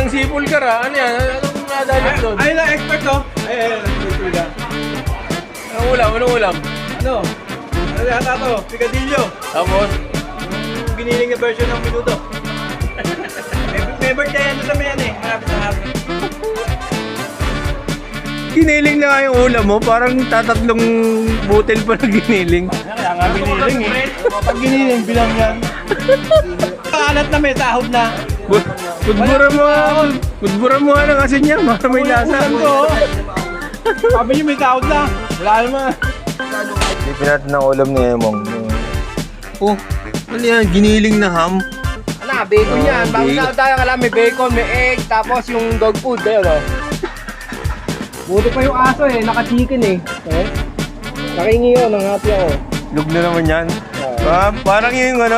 Parang sipol ka ra. Ano yan? Anong nadalip doon? Ay lang, expert to. Ay, Anong ulam? Anong ulam? ano? Ano yata to? Picadillo. Tapos? Yung giniling na version ng minuto. may birthday ano sa may yan eh. Malapit na hapon. Giniling na nga yung ulam mo. Parang tatatlong butil pa na giniling. Kaya nga giniling eh. Pag giniling, bilang yan. Kaanat na may sahod na. Budbura mo nga. Budbura mo nga ng asin niya. Para may lasa. Ulam to. Sabi niyo may sahod na. Wala naman. Tipin natin ng ulam ni Emong. Oh, ano yan? Giniling na ham? Ano, bacon yan. Bago bacon. na tayo alam, may bacon, may egg, tapos yung dog food. Ayun, no? Buti pa yung aso eh, naka-chicken eh. Nakingi yun, nanghati ako. Lug na naman yan. Parang yung ano,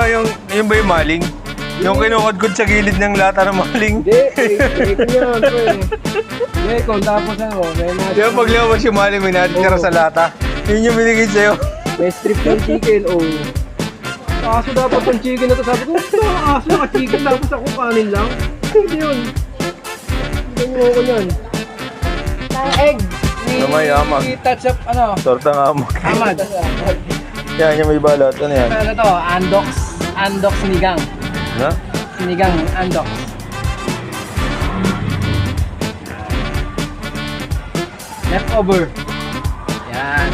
yung ba yung maling? Yung kinukudkod sa gilid ng lata ng maling. Hindi, bacon yun. Bacon, tapos ano, may Di ba pag lumabas yung maling, may natin ka sa lata? Yun yung binigay sa'yo. may strip ng chicken, oh. Aso dapat yung chicken na to. Sabi ko, aso naka-chicken, tapos ako kanin lang. Hindi yun. Ganyan ko yan. Egg. Namay, amag. Touch up, ano? Tortang amag. Amag. Yan, yung may balot. Ano yan? Ano to? Andox sinigang. Na? Sinigang andox. Leftover. Yan.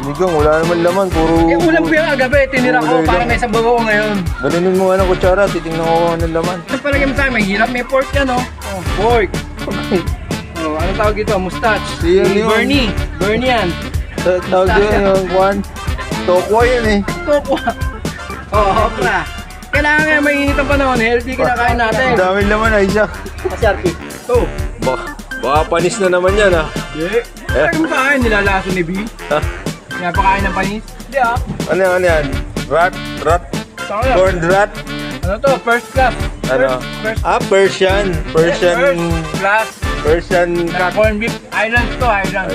Sinigang, wala naman laman. Puro... Eh, ulam ko yung agabi. Tinira ko para may sabaw ko ngayon. Ganunin mo nga ng kutsara. Titingnan ko kung anong laman. Ito palagay mo sa akin, may hirap. May pork yan, oh. Oh, pork. Oh, ano tawag ito? Mustache. Si ano yun? Bernie yan. Tawag yun yung kwan. Tokwa yan eh. Tokwa. Oh, okra. Kailangan nga mainit ang panahon. Healthy kinakain natin. Ang daming laman, Isaac. Masarpi. Oh. Baka panis na naman yan ah. Yeah. Palagay mo sa akin, nilalaso ni B. Ha? Pinapakain ng panis. Hindi ah. Ano yan? Rat? Saka yan. Corn rat? Ano to? First class. Ano? First Persian. class. Persian. Na corn beef. Islands to, island.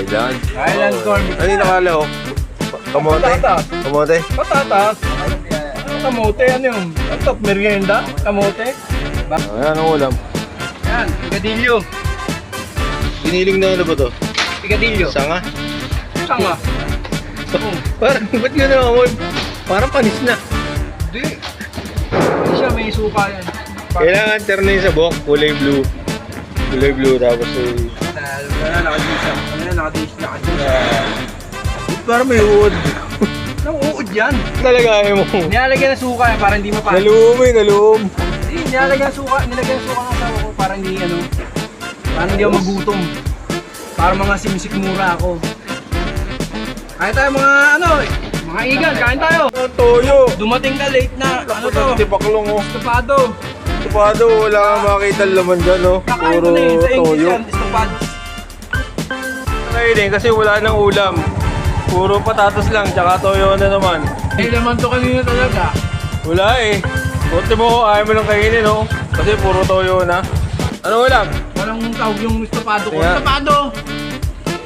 Island corn beef. Ano yung nakala ko? Kamote? Patatas. Kamote? Patatas. Ano kamote? Ano yung? Ano to? Merienda? Kamote? Ayan ang ulam. Yan. Picadillo. Giniling na ano ba to? Picadillo. Sanga? Sanga. Parang, ba't yun naman? Parang panis na. Hindi. Hindi siya, may suka yan. Kailangan terno yung sa buhok, kulay blue. Kulay blue, tapos eh... Parang may uod. Nang uod yan. Nalagay mo. Nilalagyan ng suka yan para hindi mapasok. Naluom eh, naluom. Hindi, nilalagyan ng suka ng asawa ko para hindi ano. Para hindi ako magutom. Para mga simsikmura ako. Kain tayo mga ano, mga igan, kain tayo. Toyo. Dumating na late na, ano to? Tipaklong oh. Estopado. Tupado, wala kang makita laman dyan oh. Kakain ko Puro na yun sa English toyo. yan, estopado. Ngayon kasi wala nang ulam. Puro patatas lang, tsaka toyo na naman. Eh, naman to kanina talaga. Wala eh. Kunti mo, ayaw mo lang kainin oh. Kasi puro toyo na. Ano ulam? Walang tawag yung estopado ko. Kaya- Estopado!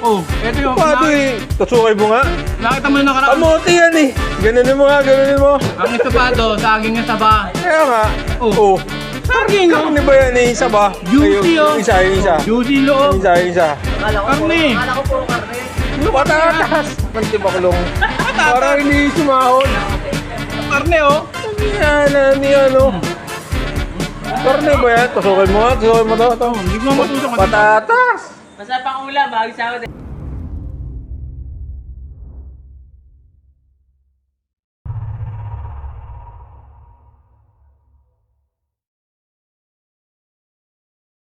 Oh, eto yung... Tupado eh. Kasukay mo nga. Nakita mo yung nakaraan. Kamote yan eh. Ganunin mo nga, ganunin mo. Ang estopado, saging ng saba. Kaya nga. Oh. Saging, oh. Karne ba yan eh? Isa ba? Juicy, oh. Yung isa, yung isa. Juicy Yung loob. isa, yung isa. Karne. Patatas. Pantibaklong. Parang hindi sumahon. Karne, oh. Ano yan, oh. Karne ba yan? Tusukin mo nga, tusukin mo to. Hindi ko matusok. Patatas. Masarap ang ulam, bagay sa akin.